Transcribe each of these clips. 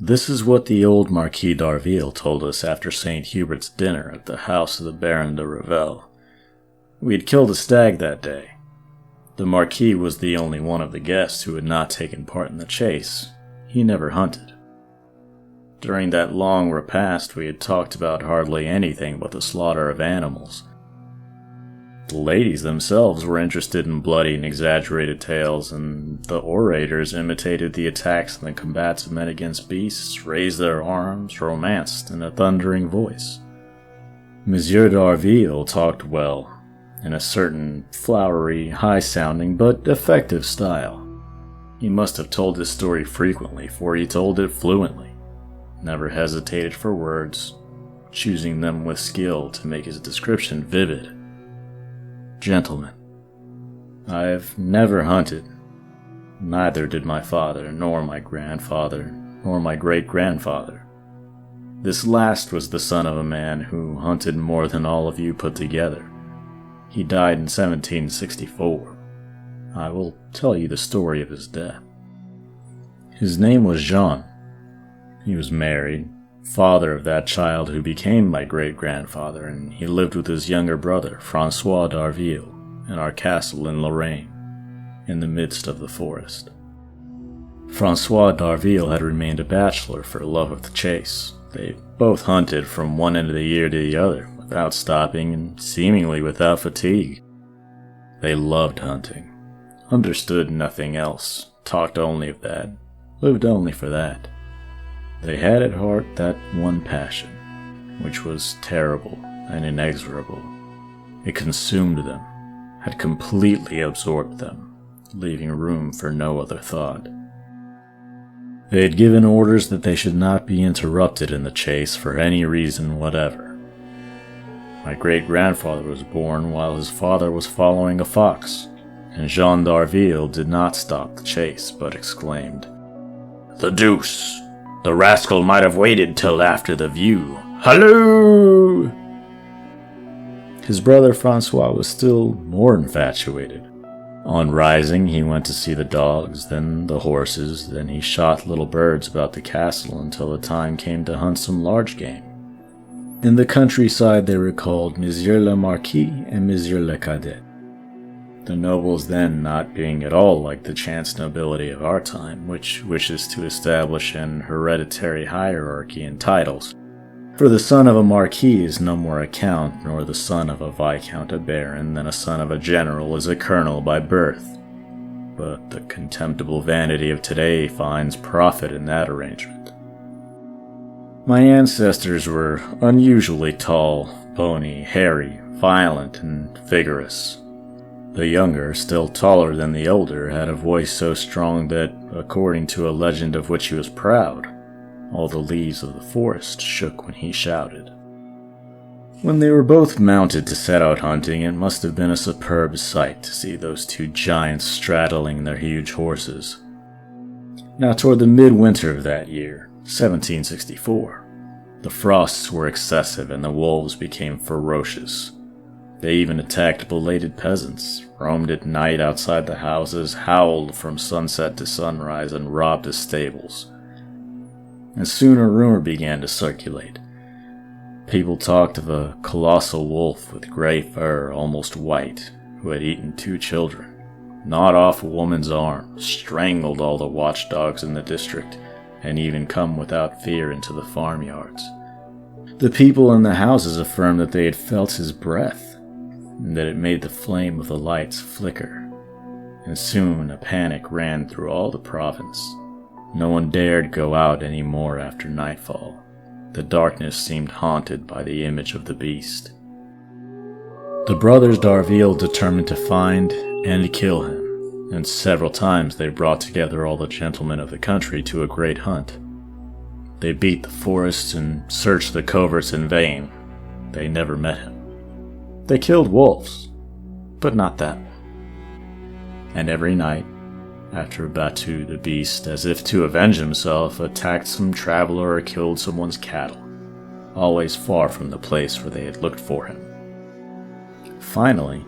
This is what the old Marquis d'Arville told us after St. Hubert's dinner at the house of the Baron de Revel. We had killed a stag that day. The Marquis was the only one of the guests who had not taken part in the chase. He never hunted. During that long repast, we had talked about hardly anything but the slaughter of animals. The ladies themselves were interested in bloody and exaggerated tales, and the orators imitated the attacks and the combats of men against beasts, raised their arms, romanced in a thundering voice. Monsieur d'Arville talked well, in a certain flowery, high-sounding, but effective style. He must have told his story frequently, for he told it fluently, never hesitated for words, choosing them with skill to make his description vivid. Gentlemen, I have never hunted. Neither did my father, nor my grandfather, nor my great-grandfather. This last was the son of a man who hunted more than all of you put together. He died in 1764. I will tell you the story of his death. His name was Jean. He was married, father of that child who became my great-grandfather, and he lived with his younger brother, Francois d'Arville, in our castle in Lorraine, in the midst of the forest. Francois d'Arville had remained a bachelor for love of the chase. They both hunted from one end of the year to the other, without stopping and seemingly without fatigue. They loved hunting, understood nothing else, talked only of that, lived only for that. They had at heart that one passion, which was terrible and inexorable. It consumed them, had completely absorbed them, leaving room for no other thought. They had given orders that they should not be interrupted in the chase for any reason whatever. My great-grandfather was born while his father was following a fox, and Jean d'Arville did not stop the chase, but exclaimed, "The deuce! The rascal might have waited till after the view. Halloo!" His brother Francois was still more infatuated. On rising, he went to see the dogs, then the horses, then he shot little birds about the castle until the time came to hunt some large game. In the countryside they were called Monsieur le Marquis and Monsieur le Cadet. The nobles then not being at all like the chance nobility of our time, which wishes to establish an hereditary hierarchy in titles. For the son of a marquis is no more a count, nor the son of a viscount a baron, than a son of a general is a colonel by birth. But the contemptible vanity of today finds profit in that arrangement. My ancestors were unusually tall, bony, hairy, violent, and vigorous. The younger, still taller than the older, had a voice so strong that, according to a legend of which he was proud, all the leaves of the forest shook when he shouted. When they were both mounted to set out hunting, it must have been a superb sight to see those two giants straddling their huge horses. Now toward the midwinter of that year, 1764, the frosts were excessive and the wolves became ferocious. They even attacked belated peasants, roamed at night outside the houses, howled from sunset to sunrise, and robbed the stables. And soon a rumor began to circulate. People talked of a colossal wolf with gray fur, almost white, who had eaten 2 children, gnawed off a woman's arm, strangled all the watchdogs in the district, and even come without fear into the farmyards. The people in the houses affirmed that they had felt his breath, and that it made the flame of the lights flicker. And soon a panic ran through all the province. No one dared go out any more after nightfall. The darkness seemed haunted by the image of the beast. The brothers d'Arville determined to find and kill him, and several times they brought together all the gentlemen of the country to a great hunt. They beat the forests and searched the coverts in vain. They never met him. They killed wolves, but not that one. And every night, after a battue, the beast, as if to avenge himself, attacked some traveler or killed someone's cattle, always far from the place where they had looked for him. Finally,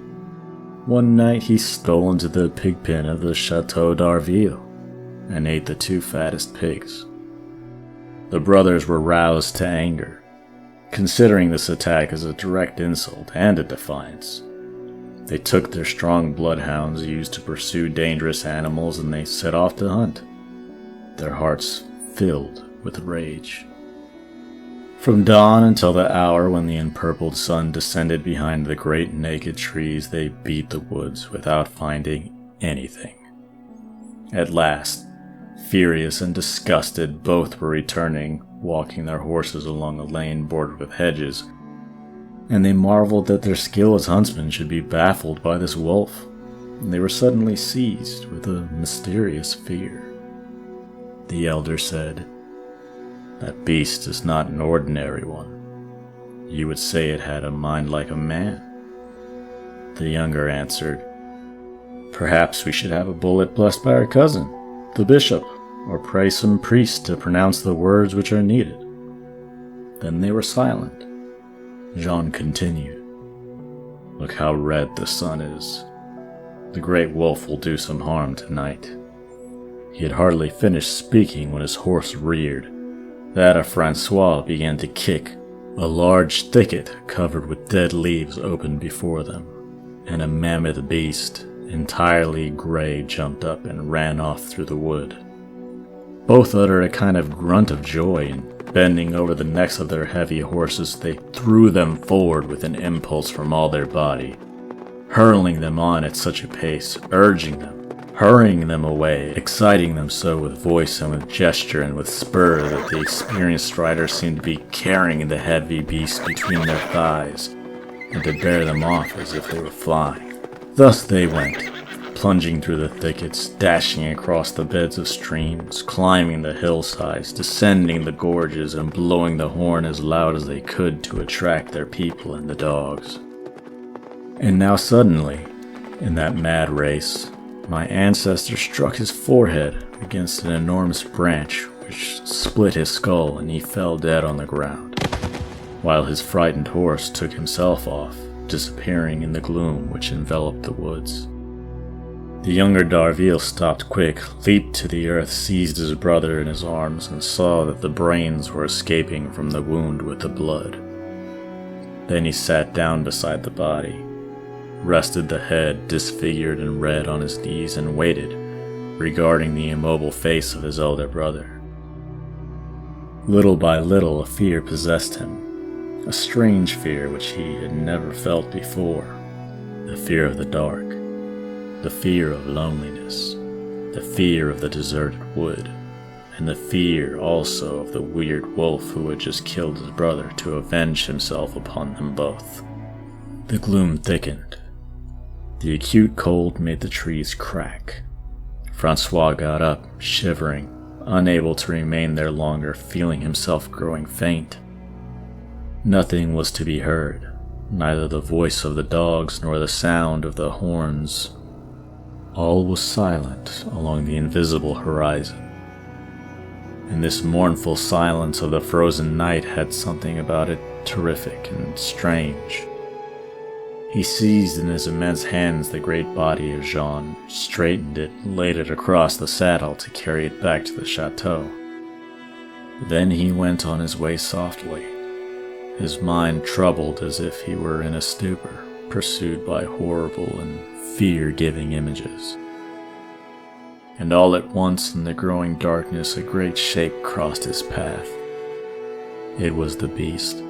one night he stole into the pig pen of the Chateau d'Arville and ate the 2 fattest pigs. The brothers were roused to anger, considering this attack as a direct insult and a defiance. They took their strong bloodhounds used to pursue dangerous animals and they set off to hunt, their hearts filled with rage. From dawn until the hour when the empurpled sun descended behind the great naked trees, they beat the woods without finding anything. At last, furious and disgusted, both were returning, walking their horses along a lane bordered with hedges, and they marveled that their skill as huntsmen should be baffled by this wolf, and they were suddenly seized with a mysterious fear. The elder said, "That beast is not an ordinary one. You would say it had a mind like a man." The younger answered, "Perhaps we should have a bullet blessed by our cousin, the bishop, or pray some priest to pronounce the words which are needed." Then they were silent. Jean continued, "Look how red the sun is. The great wolf will do some harm tonight." He had hardly finished speaking when his horse reared. That of Francois began to kick. A large thicket covered with dead leaves opened before them, and a mammoth beast, entirely gray, jumped up and ran off through the wood. Both uttered a kind of grunt of joy, and bending over the necks of their heavy horses, they threw them forward with an impulse from all their body, hurling them on at such a pace, urging them, hurrying them away, exciting them so with voice and with gesture and with spur that the experienced rider seemed to be carrying the heavy beast between their thighs, and to bear them off as if they were flying. Thus they went, plunging through the thickets, dashing across the beds of streams, climbing the hillsides, descending the gorges, and blowing the horn as loud as they could to attract their people and the dogs. And now suddenly, in that mad race, my ancestor struck his forehead against an enormous branch which split his skull, and he fell dead on the ground, while his frightened horse took himself off, disappearing in the gloom which enveloped the woods. The younger d'Arville stopped quick, leaped to the earth, seized his brother in his arms, and saw that the brains were escaping from the wound with the blood. Then he sat down beside the body, rested the head disfigured and red on his knees, and waited, regarding the immobile face of his elder brother. Little by little a fear possessed him, a strange fear which he had never felt before, the fear of the dark, the fear of loneliness, the fear of the deserted wood, and the fear also of the weird wolf who had just killed his brother to avenge himself upon them both. The gloom thickened. The acute cold made the trees crack. Francois got up, shivering, unable to remain there longer, feeling himself growing faint. Nothing was to be heard, neither the voice of the dogs nor the sound of the horns. All was silent along the invisible horizon. And this mournful silence of the frozen night had something about it terrific and strange. He seized in his immense hands the great body of Jean, straightened it, and laid it across the saddle to carry it back to the chateau. Then he went on his way softly, his mind troubled as if he were in a stupor, pursued by horrible and fear-giving images. And all at once in the growing darkness a great shape crossed his path. It was the beast.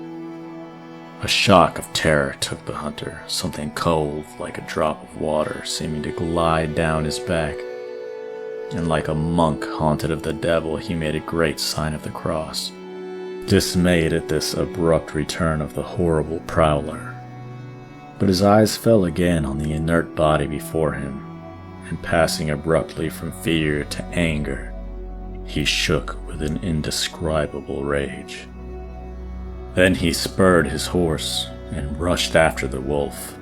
A shock of terror took the hunter, something cold like a drop of water seeming to glide down his back, and like a monk haunted of the devil he made a great sign of the cross, dismayed at this abrupt return of the horrible prowler. But his eyes fell again on the inert body before him, and passing abruptly from fear to anger, he shook with an indescribable rage. Then he spurred his horse and rushed after the wolf.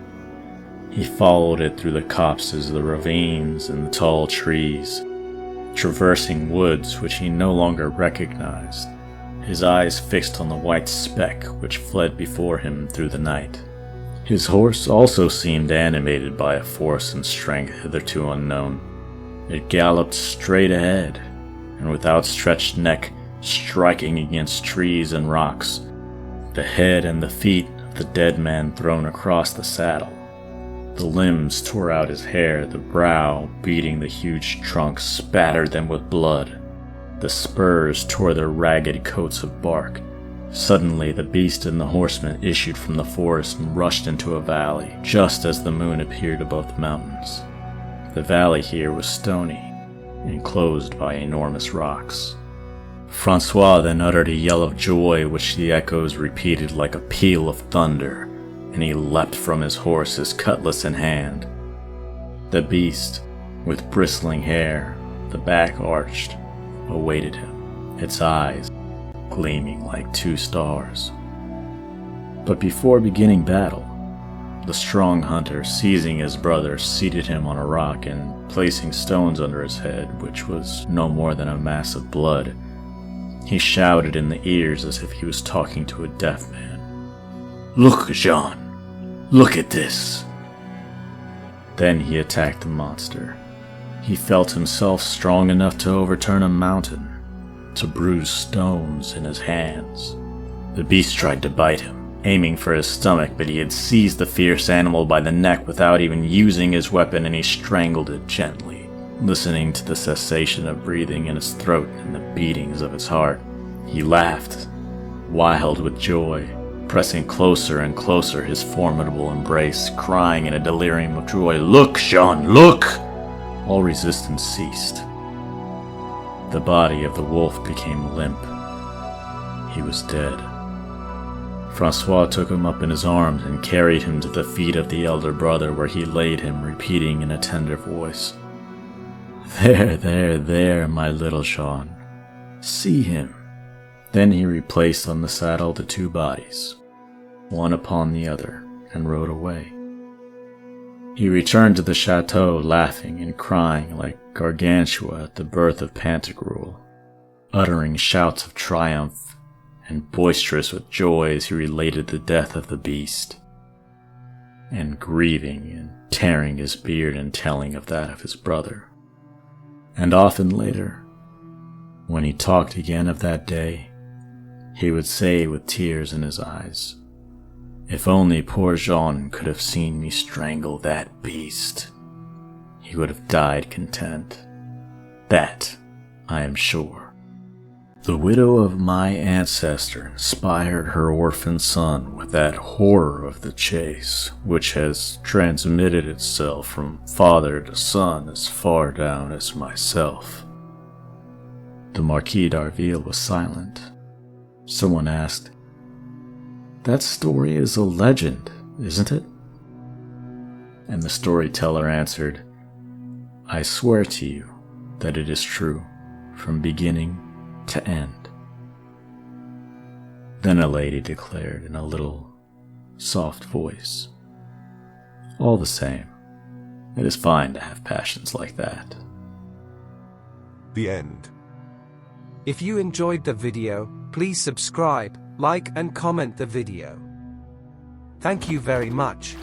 He followed it through the copses, the ravines, and the tall trees, traversing woods which he no longer recognized, his eyes fixed on the white speck which fled before him through the night. His horse also seemed animated by a force and strength hitherto unknown. It galloped straight ahead, and with outstretched neck striking against trees and rocks, the head and the feet of the dead man thrown across the saddle. The limbs tore out his hair, the brow, beating the huge trunk, spattered them with blood. The spurs tore their ragged coats of bark. Suddenly, the beast and the horseman issued from the forest and rushed into a valley, just as the moon appeared above the mountains. The valley here was stony, enclosed by enormous rocks. Francois then uttered a yell of joy which the echoes repeated like a peal of thunder, and he leapt from his horse, his cutlass in hand. The beast, with bristling hair, the back arched, awaited him, its eyes gleaming like two stars. But before beginning battle, the strong hunter, seizing his brother, seated him on a rock and, placing stones under his head, which was no more than a mass of blood, he shouted in the ears as if he was talking to a deaf man, "Look, Jean! Look at this!" Then he attacked the monster. He felt himself strong enough to overturn a mountain, to bruise stones in his hands. The beast tried to bite him, aiming for his stomach, but he had seized the fierce animal by the neck without even using his weapon, and he strangled it gently, listening to the cessation of breathing in his throat and the beatings of his heart. He laughed, wild with joy, pressing closer and closer his formidable embrace, crying in a delirium of joy, "Look, Jean, look!" All resistance ceased. The body of the wolf became limp. He was dead. Francois took him up in his arms and carried him to the feet of the elder brother, where he laid him, repeating in a tender voice, "There, there, there, my little Jean. See him." Then he replaced on the saddle the two bodies, one upon the other, and rode away. He returned to the chateau, laughing and crying like Gargantua at the birth of Pantagruel, uttering shouts of triumph and boisterous with joy as he related the death of the beast, and grieving and tearing his beard and telling of that of his brother. And often later, when he talked again of that day, he would say with tears in his eyes, "If only poor Jean could have seen me strangle that beast, he would have died content. That, I am sure." The widow of my ancestor inspired her orphan son with that horror of the chase, which has transmitted itself from father to son as far down as myself. The Marquis d'Arville was silent. Someone asked, "That story is a legend, isn't it?" And the storyteller answered, "I swear to you that it is true, from beginning to end." Then a lady declared in a little, soft voice, "All the same, it is fine to have passions like that." The end. If you enjoyed the video, please subscribe, like and comment the video. Thank you very much.